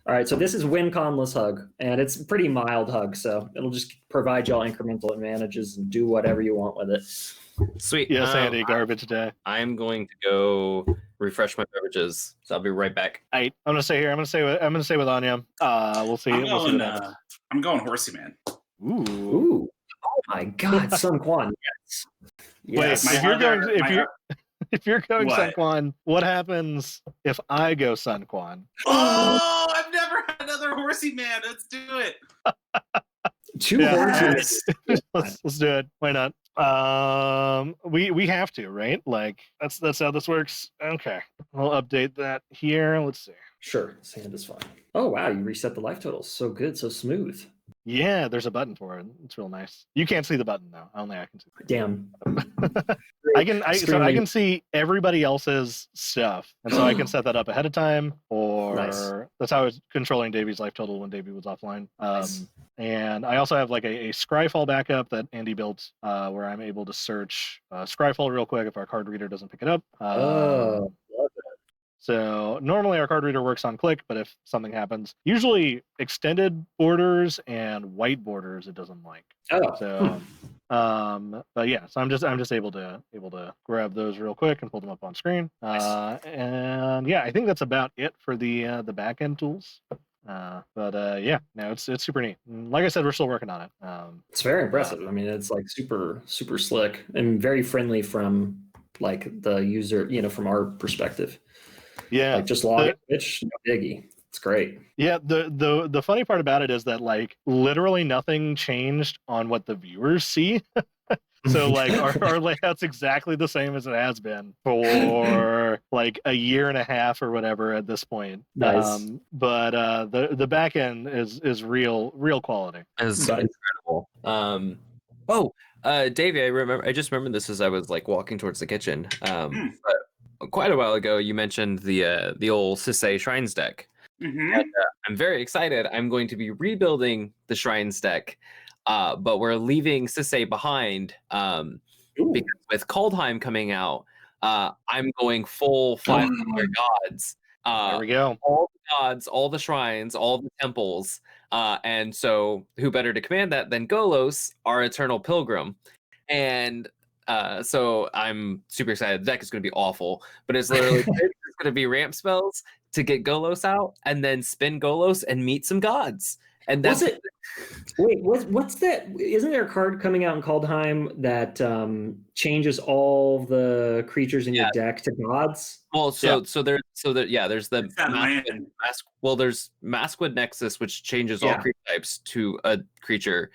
All right, so this is win conless hug, and it's a pretty mild hug, so it'll just provide y'all incremental advantages and do whatever you want with it. Sweet. Yes, Andy, garbage day. I'm going to go refresh my beverages, so I'll be right back. I'm gonna stay here. I'm gonna stay with Anya. We'll see. I'm We'll see what happens. going Horsey Man. Ooh. Oh my God, Sun Quan. Yes. Wait, Yes. if you're going What? Sun Quan, what happens if I go Sun Quan? Oh, I've never had another Horsey Man. Let's do it. Two horses. Let's do it. Why not? We have to, right? Like that's how this works. Okay, I'll update that here. Let's see. Sure, sand is fine. Oh wow, you reset the life totals. So good, so smooth. Yeah, there's a button for it. It's real nice. You can't see the button though. Only I can see. Damn. I can see everybody else's stuff, and so I can set that up ahead of time. Or Nice. that's how I was controlling Davie's life total when Davie was offline. Nice. And I also have like a Scryfall backup that Andy built, where I'm able to search Scryfall real quick if our card reader doesn't pick it up. Oh, love it. So normally our card reader works on click, but if something happens, usually extended borders and white borders it doesn't like. Oh, So, but yeah, so I'm just able to grab those real quick and pull them up on screen. And yeah, I think that's about it for the back end tools. But yeah, no, it's super neat. And like I said, we're still working on it. it's very impressive. I mean, it's like super slick and very friendly from like the user, from our perspective. Yeah, Like just log in, Twitch, no biggie. It's great. Yeah, the funny part about it is that like literally nothing changed on what the viewers see. So like our layout's exactly the same as it has been for like a year and a half or whatever at this point. Nice. But the back end is real quality. It's incredible. Davey, I just remembered this as I was like walking towards the kitchen. But quite a while ago, you mentioned the old Sisei Shrines deck. Mm-hmm. And, I'm very excited. I'm going to be rebuilding the Shrines deck, but we're leaving Sisei behind because with Kaldheim coming out, I'm going full 5-color gods. There we go. All the gods, all the shrines, all the temples. And so who better to command that than Golos, our eternal pilgrim? And so I'm super excited. The deck is going to be awful, but it's literally it's going to be ramp spells to get Golos out and then spin Golos and meet some gods. And that's it. Wait, what's that? Isn't there a card coming out in Kaldheim that changes all the creatures in your deck to gods? Well, there's the there's Maskwood Nexus, which changes all creature types to a creature.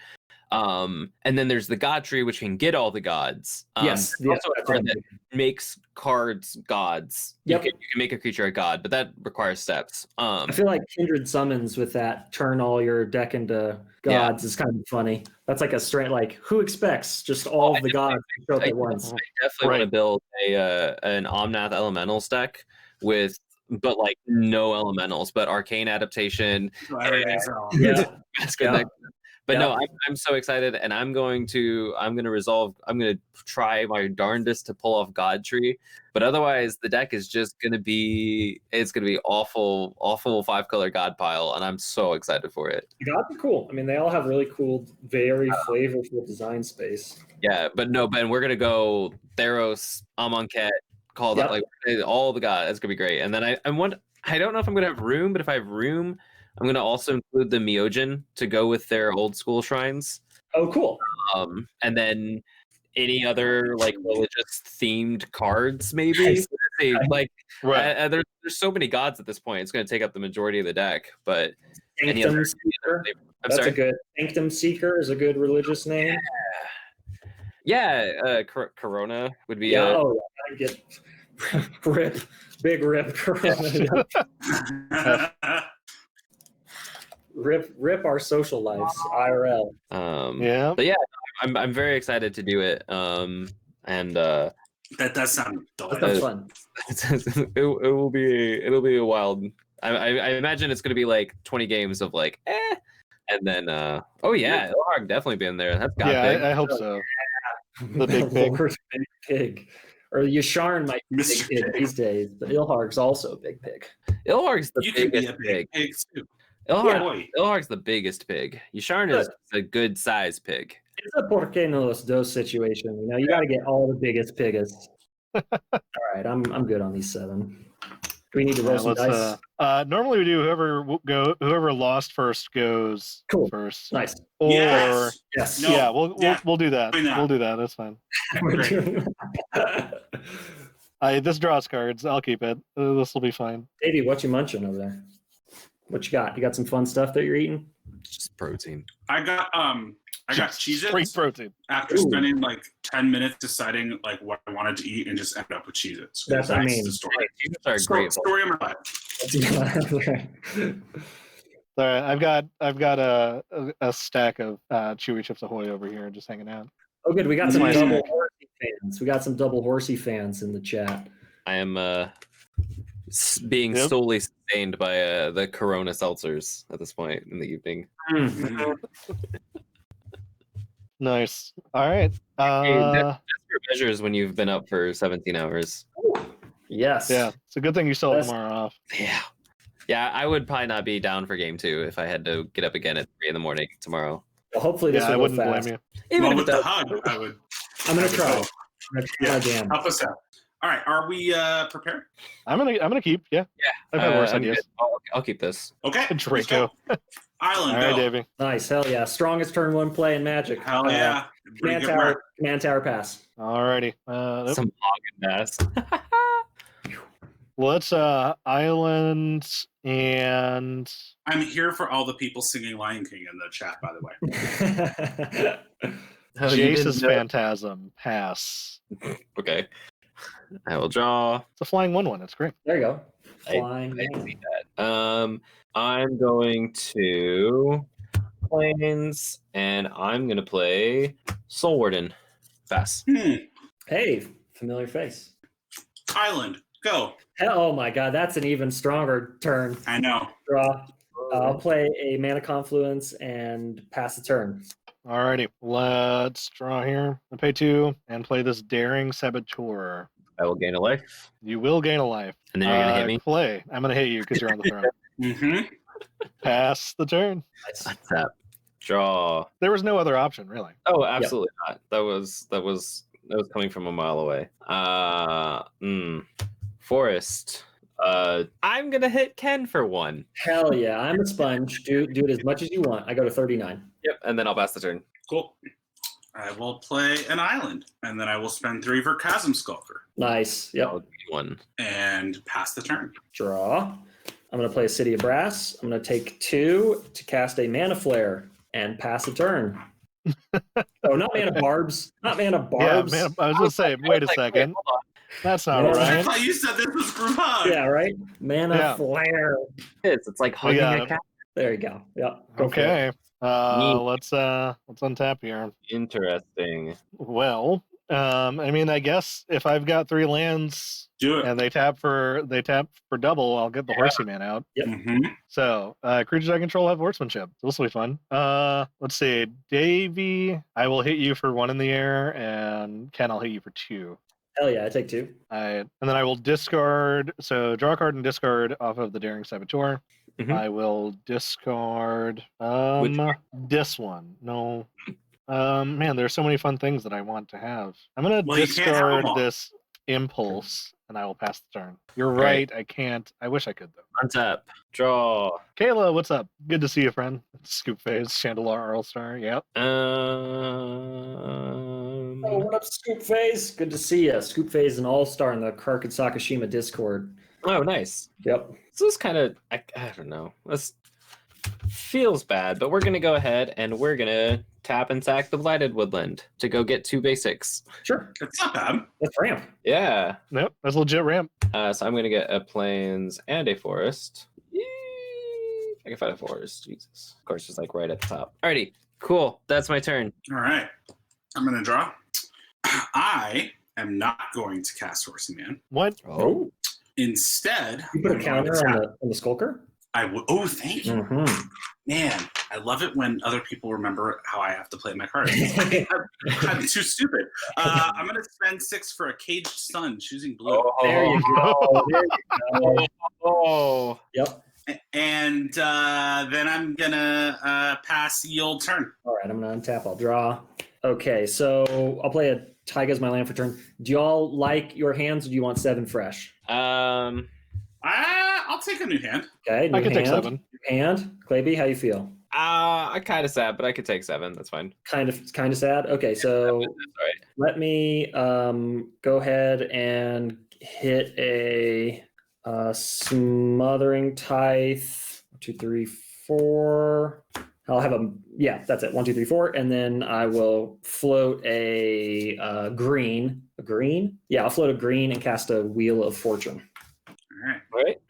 And then there's the God Tree, which can get all the gods. Yes, there's also a card that makes cards gods. Yep. You can make a creature a god, but that requires steps. I feel like Kindred Summons with that turn all your deck into gods is kind of funny. That's like a straight like who expects just all of the gods to show up at once. I definitely want to build an Omnath Elementals deck with like no elementals, but arcane adaptation. But no, I'm so excited, and I'm going to try my darndest to pull off God Tree, but otherwise the deck is just gonna be awful 5-color God pile, and I'm so excited for it. Gods are cool. I mean, they all have really cool, very flavorful design space. Yeah, but no, Ben, we're gonna go Theros, Amonkhet, call that like all the gods. That's gonna be great. And then I don't know if I'm gonna have room, but if I have room, I'm going to also include the Myojin to go with their old school shrines. Oh, cool. And then any other like religious themed cards, maybe. There's so many gods at this point. It's going to take up the majority of the deck. But Sanctum Seeker. Sanctum Seeker is a good religious name. Yeah, Corona would be. Big rip Corona. Rip our social lives IRL. But yeah, I'm very excited to do it. And that does sound delightful. fun. It'll be a wild. I imagine it's gonna be like 20 games of like and then Ilharg definitely be in there. That's got big. I hope so. The big pig. Pig. Or Yasharn might be a Mr. big pig Pig. these days, but Ilharg's also a big pig. Ilharg's the You can be biggest a pig. big pig too. Ilharg, Yeah. Ilharg's the biggest pig. Yasharn is a good size pig. It's a por qué no los dos situation. You know, you got to get all the biggest piggest. All right, I'm good on these 7. Do we need to roll some dice? Normally we do whoever lost first goes Cool. first. Nice. Or Yes. No. yeah, we'll do that. Doing that. We'll do that. That's fine. We're Great. doing that. This draws cards. I'll keep it. This will be fine. Davey, what you munching over there? What you got? You got some fun stuff that you're eating? It's just protein. I got Straight Cheez-Its protein. after Ooh. spending like 10 minutes deciding like what I wanted to eat and just ended up with Cheez-Its. That's I mean, the story. Cheez-Its are great. Story of my life. All right, I've got a stack of Chewy Chips Ahoy over here, just hanging out. Oh, good. We got some Nice. double horsey fans. We got some double horsey fans in the chat. I am being Yep. solely sustained by the Corona seltzers at this point in the evening. Nice. All right. That's your measures when you've been up for 17 hours. Yes. Yeah, it's a good thing you still have That's- tomorrow off. Yeah. Yeah, I would probably not be down for game 2 if I had to get up again at 3 a.m. tomorrow. Well, hopefully this Yeah, I will go wouldn't fast. blame you. Even Well, if with it the does, hug, I would. I'm gonna I would try. go. I'm gonna try Yeah. my jam. Help us out. All right, are we prepared? I'm gonna keep. Yeah, I've had worse I'm ideas. good. I'll keep this. Okay. let's Draco. go. Island, All right, go. Davey. Nice. Hell yeah. Strongest turn 1 play in Magic. Hell yeah. Bring Command tower pass. Alrighty. Some Hagen Dazs. Let's Island and I'm here for all the people singing Lion King in the chat, by the way. Oh, you didn't Jace's know- Phantasm pass. Okay. I will draw. It's a flying 1/1. It's great. There you go. I Flying. didn't see that. I'm going to Plains, and I'm gonna play Soul Warden. Pass. Hey, familiar face. Island, go. Oh my god, that's an even stronger turn. I know. Draw. I'll play a Mana Confluence and pass the turn. Alrighty. Let's draw here. I pay 2 and play this Daring Saboteur. I will gain a life, You will gain a life. and then you're gonna hit me. Play. I'm gonna hit you because you're on the throne. Mm-hmm. Pass the turn. Nice. Tap. Draw. There was no other option, really. Oh, absolutely not. That was coming from a mile away. Forest. I'm gonna hit Ken for 1. Hell yeah, I'm a sponge. Do it as much as you want. I go to 39. Yep, and then I'll pass the turn. Cool. I will play an island, and then I will spend 3 for Chasm Skulker Nice. Yep. I'll gain 1. and pass the turn. Draw. I'm going to play a City of Brass. I'm going to take 2 to cast a Mana Flare and pass a turn. Oh, not Mana Barbs. Not Mana Barbs. Yeah, man, I was gonna say, wait a second. Hold on. That's not Yeah. I right. thought you said this was group hug. Yeah, right? Mana Yeah. Flare. It's like hugging got a it. cat. There you go. Yep. Go for it. Okay. Neat. Let's untap here. Interesting. Well, I mean, I guess if I've got 3 lands Do it. and they tap for double, I'll get the Horsey Man out. Mm-hmm. So creatures I control have horsemanship. This will be fun. Let's see, Davey, I will hit you for 1 in the air, and Ken, I'll hit you for 2. Hell yeah, I take 2. And then I will discard. So draw a card and discard off of the Daring Saboteur. Mhm. I will discard Which this one. No. Man, there's so many fun things that I want to have. I'm gonna Well, you can't have discard them all. this Impulse, and I will pass the turn. You're Right. right. I can't. I wish I could though. Untap. Draw. Kayla, what's up? Good to see you, friend. Scoop Phase, Chandelar, Earlstar. Yep. Oh, what up, Scoop Phase? Good to see you. Scoop Phase is an all-star in the Kark and Sakashima Discord. Oh, nice. Yep. So this kind of, I don't know. This feels bad, but we're going to go ahead and we're going to tap and sack the Blighted Woodland to go get 2 basics. Sure. It's not bad. Let's ramp. Yeah. Nope. That's a legit ramp. So I'm going to get a Plains and a Forest. Yay! I can find a Forest. Jesus. Of course, just like right at the top. Alrighty. Cool. That's my turn. All right. I'm going to draw. I am not going to cast Horsey Man. What? Oh. Instead, You put a I'm going counter to on tap- the Skulker? I would. Oh, thank you. Mm-hmm. Man, I love it when other people remember how I have to play my cards. I'm too stupid. I'm going to spend 6 for a caged sun, choosing blue. There you go. There you go. Oh. Yep. And then I'm going to pass the old turn. All right, I'm going to untap. I'll draw. Okay, so I'll play a Taiga as my land for turn. Do y'all like your hands, or do you want 7 fresh? I'll take a new hand. Okay, new I can take hand. 7. New hand. Clayby, how you feel? I kind of sad, but I could take 7. That's fine. Kind of sad. Okay, so That's right. let me go ahead and hit a smothering tithe. 1, 2, 3, 4. I'll have that's it. 1, 2, 3, 4, and then I will float a green. A green? Yeah, I'll float a green and cast a Wheel of Fortune. All right. All right.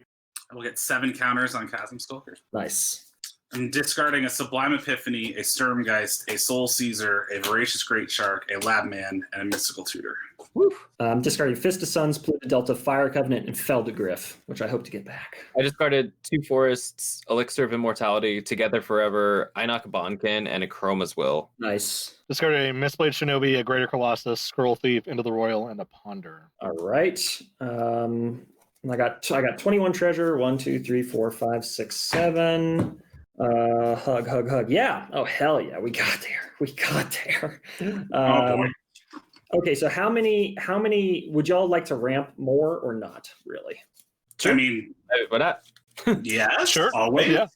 We'll get 7 counters on Chasm Skulker. Nice. I'm discarding a Sublime Epiphany, a Sturmgeist, a Soul Caesar, a Voracious Great Shark, a Labman, and a Mystical Tutor. Woo. I'm discarding Fist of Suns, Polluted Delta, Fire Covenant, and Feldegriff, which I hope to get back. I discarded 2 forests, Elixir of Immortality, Together Forever, Einok Bonkin, and a Chroma's Will. Nice. Discarded a Mistblade Shinobi, a Greater Colossus, Scroll Thief, Into the Royal, and a Ponder. All right. I got 21 treasure. 1, 2, 3, 4, 5, 6, 7. Hug. Yeah. Oh, hell yeah. We got there. Oh boy. Okay, so how many would y'all like to ramp more or not, really? I mean, But not. yeah, Sure. always. Yeah.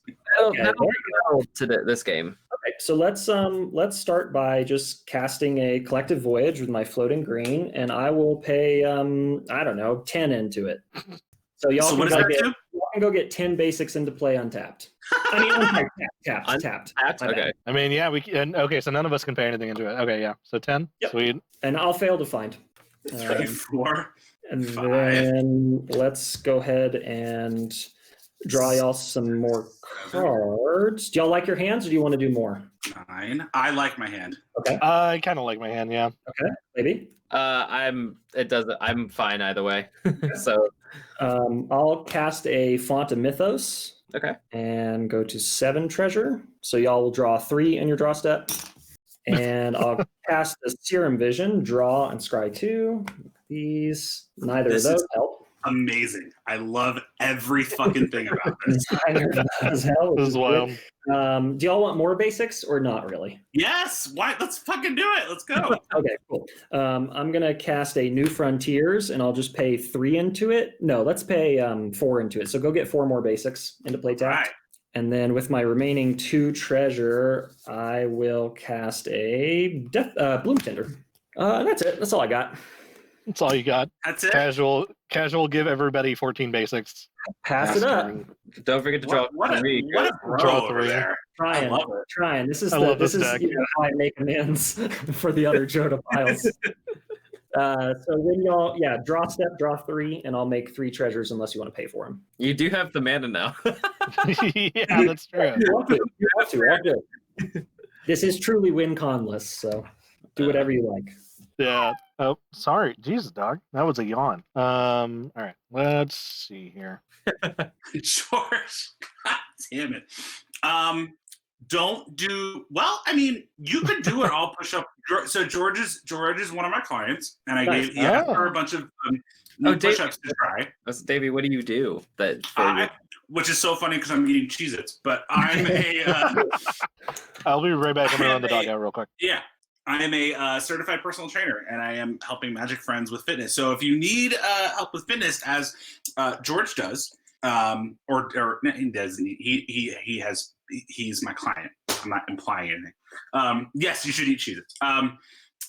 Okay, That'll go to this game. Okay, so let's start by just casting a Collective Voyage with my floating green, and I will pay I don't know, 10 into it. So y'all So can what does go that get, do? y'all can go get 10 basics into play untapped. I mean, tapped. Tapped? My bad. Okay. I mean, yeah, we can. Okay, so none of us can pay anything into it. Okay, yeah. So 10. Yep. Sweet. And I'll fail to find. 3, 4. And 5. then let's go ahead and draw y'all some more cards. Do y'all like your hands, or do you want to do more? 9. I like my hand. Okay, I kind of like my hand, yeah. maybe. I'm fine either way. So I'll cast a Font of Mythos. okay. And go to 7 treasure. So y'all will draw 3 in your draw step. And I'll cast the Serum Vision, draw and scry 2. Neither This of those is help. Amazing. I love every fucking thing about this. Neither of those help. This is wild. Do y'all want more basics or not really? Yes. Why? Let's fucking do it. Let's go. Okay, cool. I'm gonna cast a New Frontiers, and I'll just pay 3 into it. No, let's pay 4 into it. So go get 4 more basics into play tapped. Right. And then with my remaining 2 treasure, I will cast a Bloom Tender. That's it. That's all I got. That's all you got. That's it. Casual. Give everybody 14 basics. Pass it up. Don't forget to draw What a 3. bro Draw over 3. there. Trying. I love it. Trying. This is I love this is deck. how I make amends for the other Jodah piles. So when y'all, draw step, draw 3, and I'll make 3 treasures unless you want to pay for them. You do have the mana now. Yeah, that's true. You have to. All good. This is truly win conless, so do whatever you like. Yeah. Oh, sorry. Jesus, dog. That was a yawn. All right. Let's see here. George. God damn it. Don't do well. I mean, you could do it. I'll push up. So George is one of my clients, and I Nice. gave her a bunch of push-ups to try. Davey, what do you do? Which is so funny because I'm eating Cheez-Its, but I'm a I'll be right back. I'm gonna run the dog out real quick. yeah. I am a certified personal trainer, and I am helping Magic friends with fitness. So if you need help with fitness, as George does, or he doesn't, he's my client. I'm not implying anything. Yes, you should eat Cheez-Its.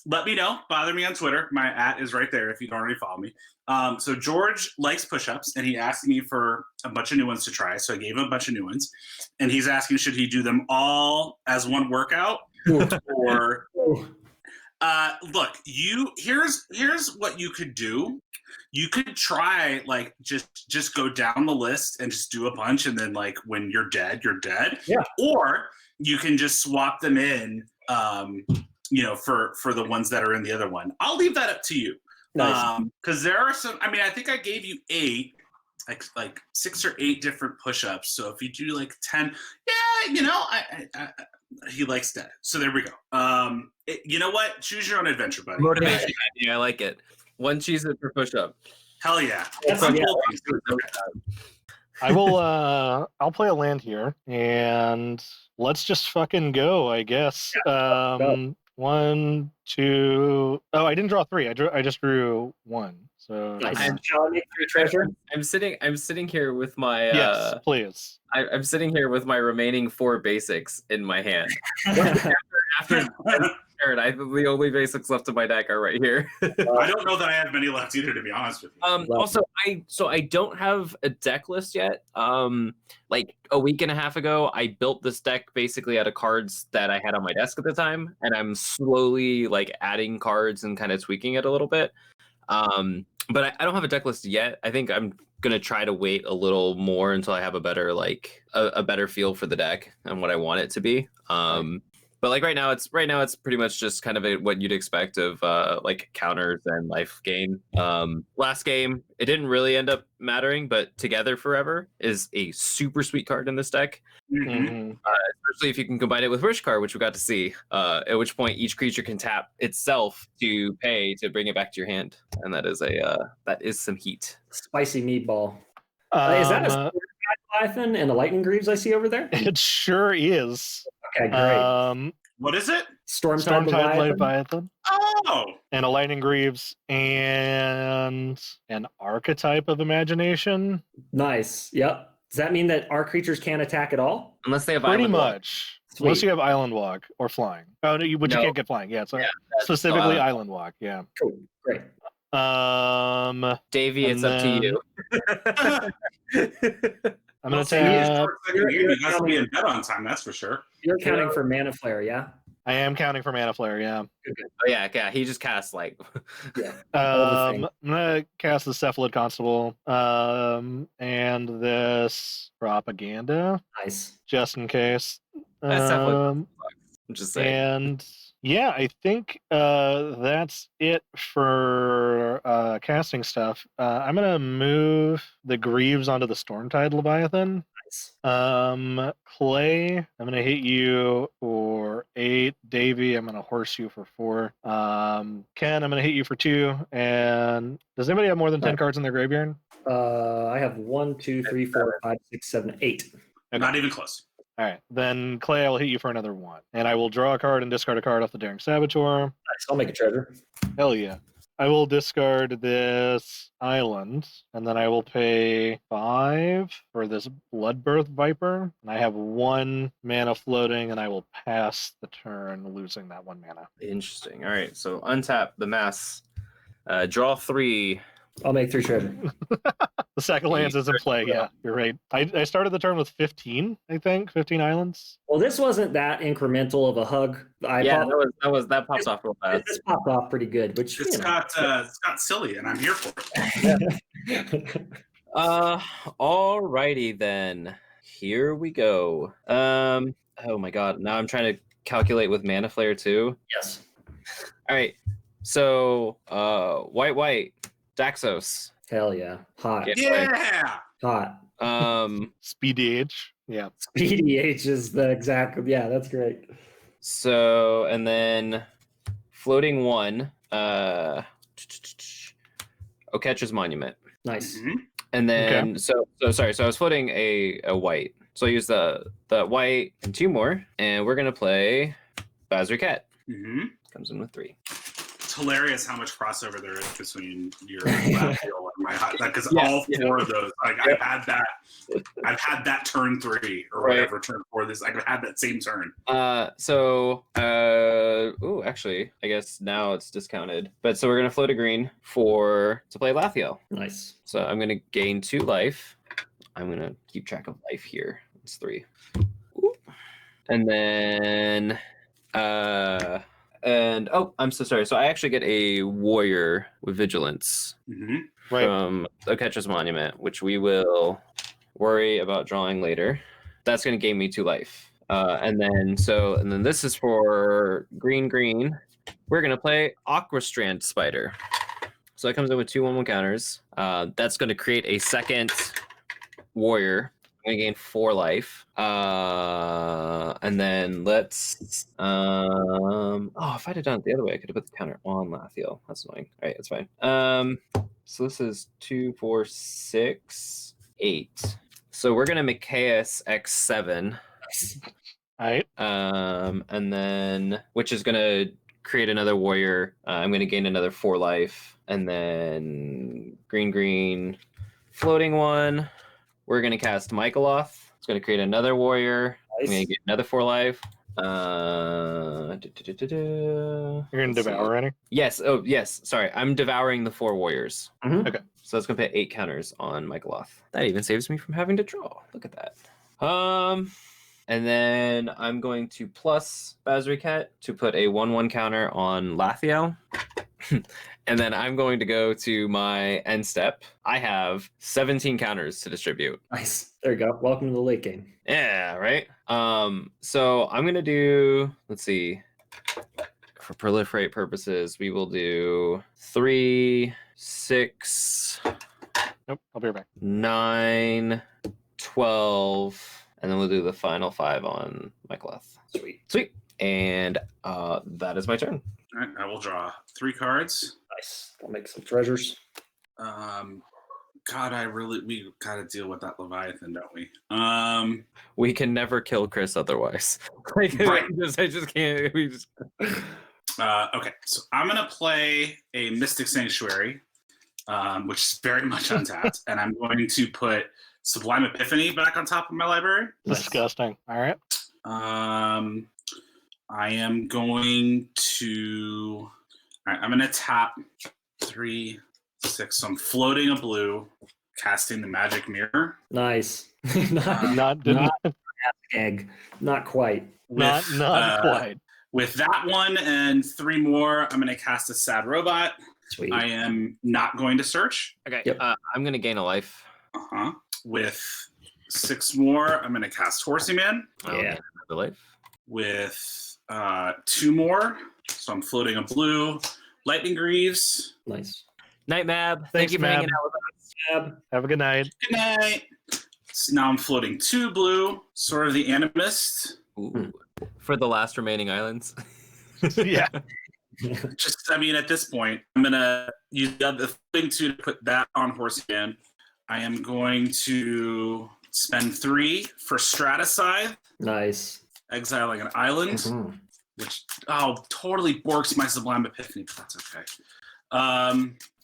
Let me know. Bother me on Twitter. My @ is right there if you don't already follow me. So George likes push-ups, and he asked me for a bunch of new ones to try. So I gave him a bunch of new ones, and he's asking should he do them all as one workout or look. Here's what you could do. You could try like just go down the list and just do a bunch, and then like when you're dead, you're dead. Yeah. Or you can just swap them in. For the ones that are in the other one. I'll leave that up to you. Nice. Because there are some, I mean, I think I gave you 8, like 6 or 8 different push-ups. So if you do like 10, he likes dead. So there we go. You know what? Choose your own adventure, buddy. Motivation. Yeah, I like it. One cheese it for push up. Hell yeah. That's I'm yeah. cool. I will. I'll play a land here, and let's just fucking go. I guess. go. 1, 2. Oh, I didn't draw 3. I just drew 1. So Nice. I'm- Shall I make 3 treasure? I'm sitting here with my yes, please. I'm sitting here with my remaining 4 basics in my hand. After turn, the only basics left in my deck are right here. I don't know that I have many left either, to be honest with you. Also, I don't have a deck list yet. Like a week and a half ago, I built this deck basically out of cards that I had on my desk at the time, and I'm slowly like adding cards and kind of tweaking it a little bit. But I don't have a deck list yet. I think I'm gonna try to wait a little more until I have a better a better feel for the deck and what I want it to be. But like right now it's pretty much just kind of what you'd expect of like counters and life gain. Last game it didn't really end up mattering, but Together Forever is a super sweet card in this deck. Mhm. Especially if you can combine it with Wishcard, which we got to see. At which point each creature can tap itself to pay to bring it back to your hand, and that is some heat. Spicy meatball. Is that a Leviathan and a Lightning Greaves I see over there? It sure is. Okay, great. What is it? Stormtide Stormtide Leviathan. Leviathan Oh, and a Lightning Greaves and an Archetype of Imagination. Nice. Yep. Does that mean that our creatures can't attack at all? Unless they have Pretty Island Walk. much. Sweet. Unless you have Island Walk or Flying. Oh, no, but you No. can't get Flying. Yeah, so Yeah, specifically Island Walk. Yeah. Cool. Great. Davie, And it's up to you. I'm gonna see, it's tap. short second game. You guys will be in bed on time, that's for sure. You're counting for Mana Flare, yeah? I am counting for Mana Flare. Yeah. Good, good. Oh yeah, he just cast like Yeah. All the I'm things. gonna cast the Cephalid Constable. And this Propaganda Nice. just in case. That's Cephalid. Um, I'm just saying. and yeah, I think that's it for casting stuff. I'm gonna move the Greaves onto the Stormtide Leviathan. Nice. Clay, I'm gonna hit you for 8. Davie, I'm gonna horse you for 4. Ken, I'm gonna hit you for 2. And does anybody have more than 10 cards in their graveyard? I have 1, 2, 3, 4, 5, 6, 7, 8. Okay. Not even close. All right, then Clay, I will hit you for another 1, and I will draw a card and discard a card off the Daring Saboteur. Nice. I'll make a treasure. Hell yeah! I will discard this island, and then I will pay 5 for this Bloodbirth Viper, and I have 1 mana floating, and I will pass the turn, losing that 1 mana. Interesting. All right, so untap the mass. Draw 3. I'll make 3 treasure. The second lands is in play. Yeah, you're right. I started the turn with 15, I think, 15 islands. Well, this wasn't that incremental of a hug. That pops off real fast. This popped off pretty good, which It's got silly, and I'm here for it. Alrighty then. Here we go. Oh my god. Now I'm trying to calculate with Mana Flare too. Yes. All right. So, white, Daxos. Hell yeah. Hot. Yeah. Yeah. Hot. Speedy Age. Yeah. Speedy H is the exact. Yeah, that's great. So, and then floating 1, Oketch's Monument. Nice. Mhm. And then so sorry, so I was floating a white. So I use the white and 2 more, and we're gonna play Bazriket. Mhm. Comes in with 3. It's hilarious how much crossover there is between your Lathiel and my hot, because Yeah, all 4 of those, like I've had that turn 3 or Right. whatever turn 4. This I've had that same turn. Actually, I guess now it's discounted. But so we're gonna float a green to play Lathiel. Nice. So I'm gonna gain 2 life. I'm gonna keep track of life here. It's 3. Ooh. And then I'm so sorry. So I actually get a warrior with vigilance Mm-hmm. Right. from Oketch's Monument, which we will worry about drawing later. That's going to gain me 2 life. And then this is for green. We're going to play Aquastrand Spider. So it comes in with 2 1/1 counters. That's going to create a second warrior. I'm going to gain 4 life. And then let's if I'd have done it the other way, I could have put the counter on Lathiel. That's annoying. All right, that's fine. So this is 2, 4, 6, 8. So we're gonna Micaeus X7. All right. And then which is gonna create another warrior. I'm gonna gain another 4 life, and then green floating one. We're gonna cast Michaeloth. It's gonna create another warrior. Nice. I'm gonna get another 4 life. You're gonna devour any? Yes. Oh, yes. Sorry, I'm devouring the 4 warriors. Mhm. Okay. So that's gonna put 8 counters on Michaeloth. That even saves me from having to draw. Look at that. And then I'm going to plus Bazricat to put a 1/1 counter on Lathiel. And then I'm going to go to my end step. I have 17 counters to distribute. Nice. There you go. Welcome to the late game. Yeah, right. So I'm gonna do. Let's see. For proliferate purposes, we will do 3, 6, Nope. I'll be right back. 9, 12, and then we'll do the final 5 on Michaeloth. Sweet. And that is my turn. All right, I will draw 3 cards. Nice. I'll make some treasures. God, we gotta deal with that Leviathan, don't we? We can never kill Chris otherwise. Like, Right. I just can't. We just. Okay, so I'm gonna play a Mystic Sanctuary, which is very much untapped, and I'm going to put Sublime Epiphany back on top of my library. Disgusting. All right. I am going to. All right, I'm gonna tap 3, 6. So I'm floating a blue, casting the Magic Mirror. Nice. Not egg. Not quite. not quite. With that one and 3 more, I'm going to cast a Sad Robot. Sweet. I am not going to search. Okay. Yep. I'm gonna gain a life. With 6 more, I'm going to cast Horsey Man. I'll Yeah. gain another life. With 2 more, so I'm floating a blue. Lightning Greaves. Nice. Night Mab. Thanks, Thank you for Mab. hanging out with us. Have a good night. Good night. So now I'm floating 2 blue. Sword of the Animist. Ooh. For the last remaining islands. Yeah. Just, I mean, at this point, I'm going to use the other thing to put that on Horsey Man. I am going to spend 3 for Straticide, Nice. exiling an island, Mhm. which totally borks my Sublime Epiphany, but that's okay.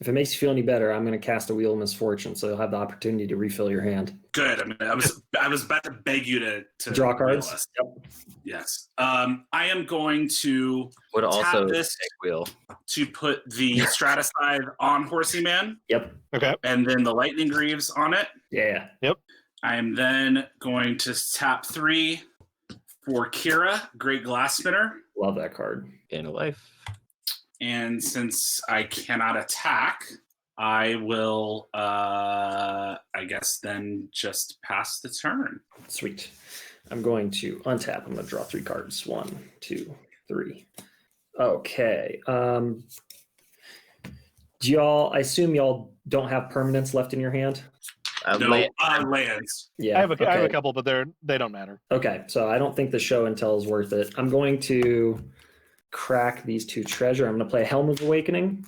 If it makes you feel any better, I'm going to cast a Wheel of Misfortune, so you'll have the opportunity to refill your hand. Good. I mean, I was about to beg you to Draw cards. realize. Yep. Yes. I am going to Would also this. take wheel. to put the Straticide on Horsey Man, Yep. Okay. and then the Lightning Greaves on it. Yeah. I am then going to tap 3 for Kira, Great Glass Spinner. Love that card. Gain a life. And since I cannot attack, I will, I guess, then just pass the turn. Sweet. I'm going to untap. I'm going to draw 3 cards. 1, 2, 3. Okay. Do y'all? I assume y'all don't have permanents left in your hand. No, lands. Yeah. I have a okay. couple, but they don't matter. Okay, so I don't think the show and tell is worth it. I'm going to crack these 2 treasure. I'm going to play Helm of Awakening,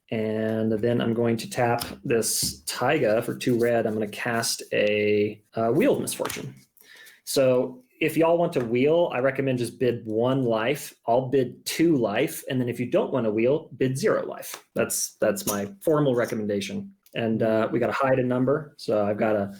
and then I'm going to tap this Taiga for 2 red. I'm going to cast a Wheel of Misfortune. So if y'all want to wheel, I recommend just bid 1 life. I'll bid 2 life, and then if you don't want to wheel, bid 0 life. That's my formal recommendation. And we got to hide a number, so I've got to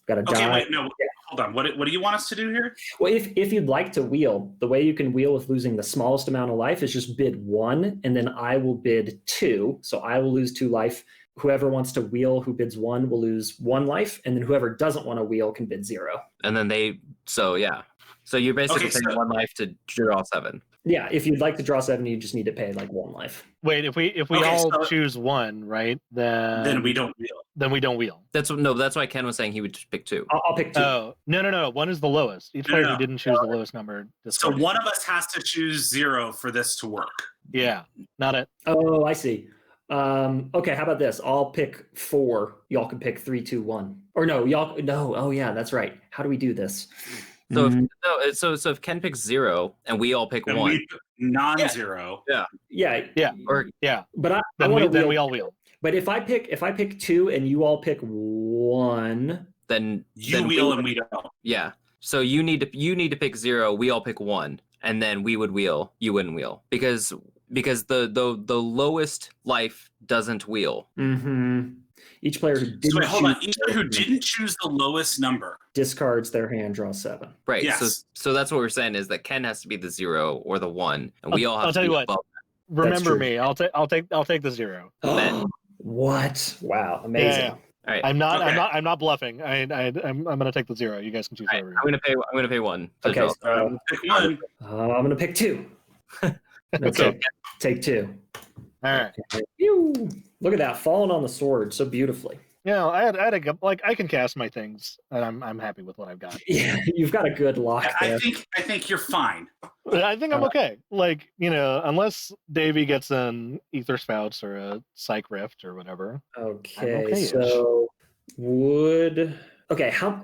die. Okay, wait, no, hold on. What do you want us to do here? Well, if you'd like to wheel, the way you can wheel with losing the smallest amount of life is just bid 1, and then I will bid 2. So I will lose 2 life. Whoever wants to wheel who bids 1 will lose 1 life, and then whoever doesn't want to wheel can bid 0. And then so you're basically Okay, paying so- 1 life to draw 7. Yeah, if you'd like to draw 7, you just need to pay like 1 life. Wait, if we Okay, all so- choose 1, right? Then we don't wheel. Then we don't wheel. That's why Ken was saying he would just pick 2. I'll pick 2. Oh no! 1 is the lowest. Each No, player no. who didn't choose the lowest number. So discards. one of us has to choose 0 for this to work. Yeah, not it. Oh, I see. Okay, how about this? I'll pick 4. Y'all can pick 3, 2, 1. Or no, y'all no. Oh yeah, that's right. How do we do this? So if Ken picks 0 and we all pick And 1, we non-zero. Yeah, or but I Then want to we wheel. all wheel. But if I pick 2 and you all pick 1, then You wheel and we don't. yeah. So you need to pick 0. We all pick 1, and then we would wheel. You wouldn't wheel because the lowest life doesn't wheel. Each player who didn't So wait, hold on. choose Each player who didn't choose the lowest number discards their hand, draws 7. Right. Yes. So that's what we're saying is that Ken has to be the 0 or the 1, and we all have I'll to tell be you what. above. Remember true. me. I'll take the 0. What? Wow, amazing. Yeah. All right. I'm Okay. not bluffing. I'm gonna take the 0. You guys can choose All right, whatever. I'm gonna pay 1. to Okay, draw. so pick one. I'm gonna pick 2. Okay. Take 2. All right. Phew. Look at that, falling on the sword so beautifully. Yeah, I had I can cast my things, and I'm happy with what I've got. Yeah, you've got a good lock there. I think you're fine. I think I'm okay. Unless Davie gets an Ether Spouts or a Psych Rift or whatever. Okay, okay-ish. so how?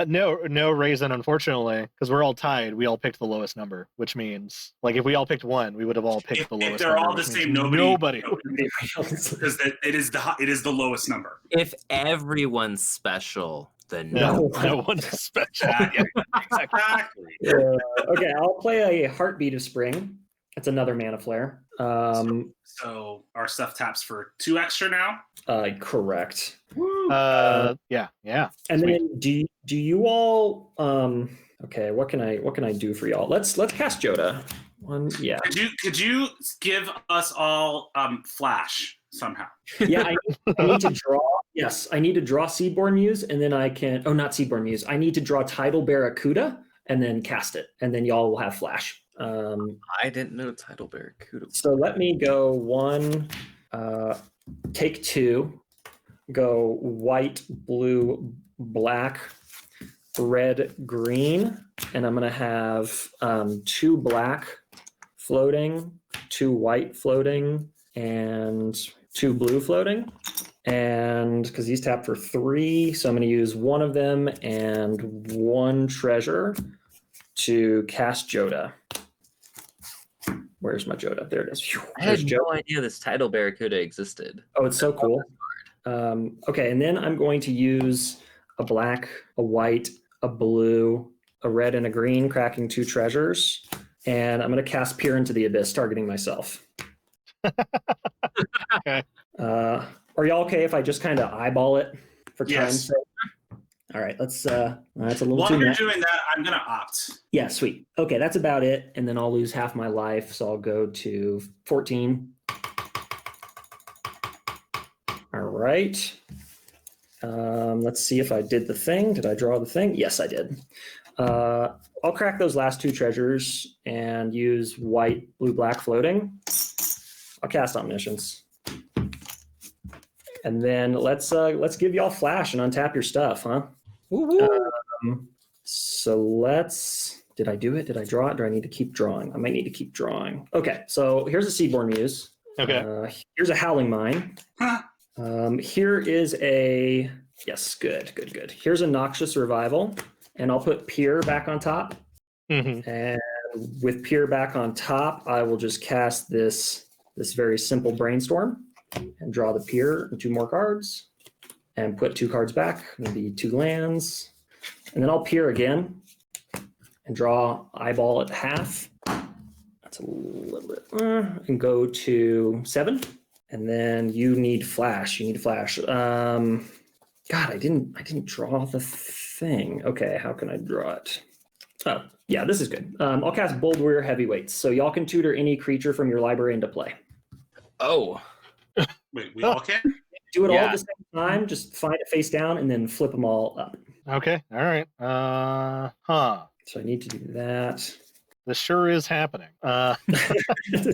No raisin, unfortunately, because we're all tied. We all picked the lowest number, which means if we all picked 1, we would have all picked the lowest. If they're number, all the which same, means nobody Because because it is the lowest number. If everyone's special, then no one's special. Exactly. okay, I'll play a Heartbeat of Spring. That's another mana flare. So our stuff taps for 2 extra now. Correct. Yeah. And Sweet. then do you all okay, what can I do for y'all? Let's cast Jodah. Yeah. Could you give us all flash somehow? Yeah, I need to draw. Yes, I need to draw Seedborn Muse, and then I can. Oh, not Seedborn Muse. I need to draw Tidal Barracuda, and then cast it, and then y'all will have flash. I didn't know Tidal Barracuda. So let me go 1, take 2, go white, blue, black, red, green, and I'm gonna have 2 black floating, 2 white floating, and 2 blue floating. And because these tap for 3, so I'm going to use 1 of them and 1 treasure to cast Jodah. Where's my Jodah? There it is. Phew. I had no idea this Tidal Barracuda existed. Oh, it's so cool. Okay, and then I'm going to use a black, a white, a blue, a red, and a green, cracking 2 treasures. And I'm going to cast Peer into the Abyss, targeting myself. Okay. Are y'all okay if I just kind of eyeball it for Yes. time's sake? All right, let's. That's a little While too you're much. doing that, I'm gonna opt. Yeah, sweet. Okay, that's about it, and then I'll lose half my life, so I'll go to 14. All right. Let's see if I did the thing. Did I draw the thing? Yes, I did. I'll crack those last 2 treasures and use white, blue, black floating. I'll cast Omniscience. And then let's give y'all flash and untap your stuff, huh? So let's. Did I do it? Did I draw it? Do I need to keep drawing? I might need to keep drawing. Okay, so here's a Seedborn Muse. Okay. Here's a Howling Mine. Here is a yes. Good. Here's a Noxious Revival, and I'll put Peer back on top. Mm-hmm. And with Peer back on top, I will just cast this very simple Brainstorm and draw the Peer and 2 more cards and put 2 cards back, maybe 2 lands. And then I'll Peer again and draw Eyeball at half. That's a little bit, and go to 7. And then you need flash. God, I didn't draw the thing. Okay, how can I draw it? Oh, yeah, this is good. I'll cast Bold Warrior Heavyweights. So y'all can tutor any creature from your library into play. Oh. Wait, we all can? Do it all at the same time. Just find it face down and then flip them all up. Okay. All right. So I need to do that. This sure is happening. This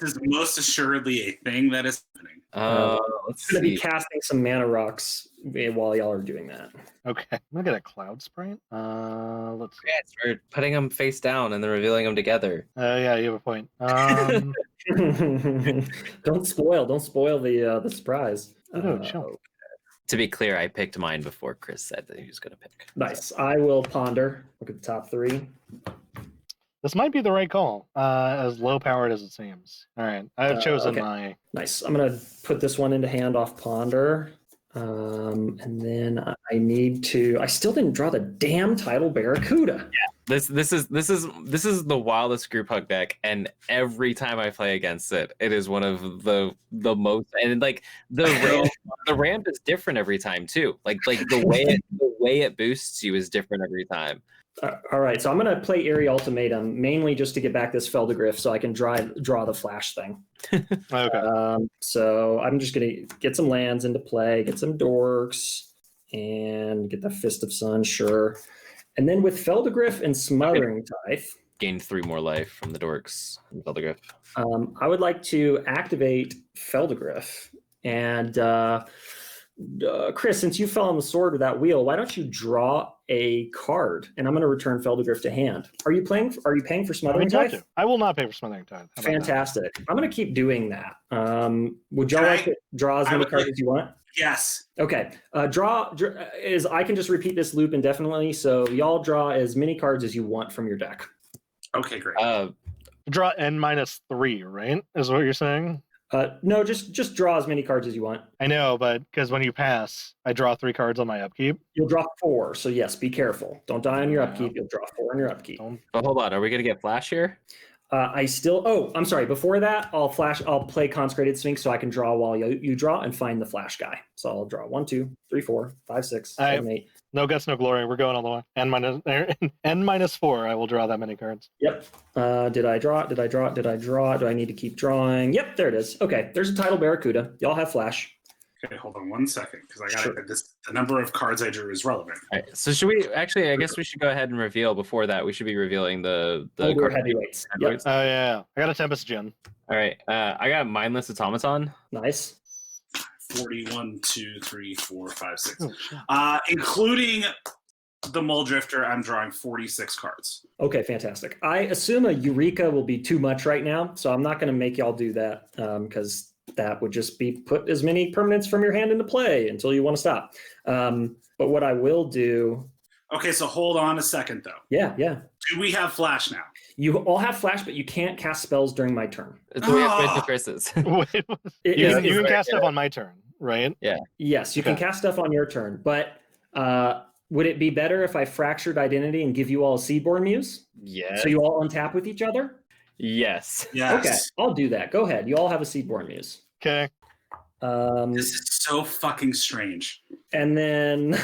is most assuredly a thing that is happening. Let's I'm going to see. be casting some mana rocks while y'all are doing that. Okay. I'm gonna get a Cloud Sprite. Let's see. Yes, we're putting them face down and then revealing them together. Yeah, you have a point. Don't spoil the surprise. chill. To be clear, I picked mine before Chris said that he was going to pick. Nice. I will ponder. Look at the top 3. This might be the right call, as low powered as it seems. All right, I have chosen okay. my. Nice. I'm gonna put this one into hand off ponder. And then I need to. I still didn't draw the damn title Barracuda. This is the wildest group hug deck, and every time I play against it, it is one of the most, and like the ramp is different every time too. Like the way it boosts you is different every time. All right, so I'm going to play Eerie Ultimatum mainly just to get back this Feldegriff so I can draw the flash thing. Okay. So I'm just going to get some lands into play, get some dorks, and get the Fist of Sun, sure. And then with Feldegriff and Smothering Tithe, Gained 3 more life from the dorks and Feldegriff. I would like to activate Feldegriff. And Chris, since you fell on the sword with that wheel, why don't you draw a card? And I'm going to return Feldegriff to hand. Are you paying for Smothering Tithe? I will not pay for Smothering Tithe. Fantastic. I'm going to keep doing that. Would y'all like to draw as many cards as you want? Yes. Okay. Draw is I can just repeat this loop indefinitely. So y'all draw as many cards as you want from your deck. Okay, great. Draw N-3, right? Is what you're saying? No, just draw as many cards as you want. I know, but because when you pass, I draw 3 cards on my upkeep. You'll draw 4. So yes, be careful. Don't die on your upkeep. You'll draw 4 on your upkeep. But hold on, are we gonna get flash here? I'm sorry. Before that, I'll play Consecrated Sphinx so I can draw while you draw and find the flash guy. So I'll draw 1, 2, 3, 4, 5, 6, 7, 8. No guts, no glory. We're going all the way. N-4. I will draw that many cards. Yep. Did I draw? Do I need to keep drawing? Yep, there it is. Okay, there's a title Barracuda. Y'all have flash. Okay, hold on 1 second because I got the number of cards I drew is relevant. All right, so should we actually? I guess we should go ahead and reveal. Before that, we should be revealing the card heavyweights. Heavyweights. Oh yeah, I got a Tempest Gem. All right, I got Mindless Automaton. Nice. 41, 2, 3, 4, 5, 6. Including the Mole Drifter, I'm drawing 46 cards. Okay, fantastic. I assume a Eureka will be too much right now, so I'm not going to make y'all do that because that would just be put as many permanents from your hand into play until you want to stop. But what I will do... Okay, so hold on a second, though. Yeah. Do we have flash now? You all have flash, but you can't cast spells during my turn. So we have to Chris's. Wait, you can cast stuff on my turn, right? Yeah. Yes, you can cast stuff on your turn, but would it be better if I fractured identity and give you all a Seaborn Muse? Yes. So you all untap with each other? Yes. Okay, I'll do that. Go ahead. You all have a Seaborn Muse. Okay. This is so fucking strange. And then...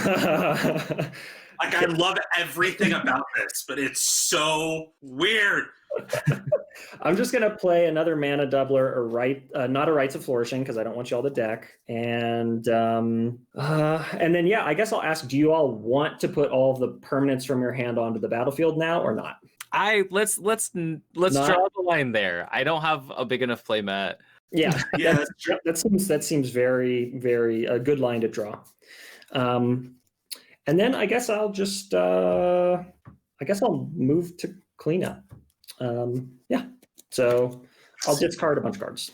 I love everything about this, but it's so weird. I'm just going to play another mana doubler or not a Rites of Flourishing because I don't want y'all to deck. And then, I guess I'll ask, do you all want to put all of the permanents from your hand onto the battlefield now or not? Let's draw the line there. I don't have a big enough play mat. Yeah, yeah, that seems very, very a good line to draw. And then I guess I'll just I'll move to cleanup. So I'll discard a bunch of cards.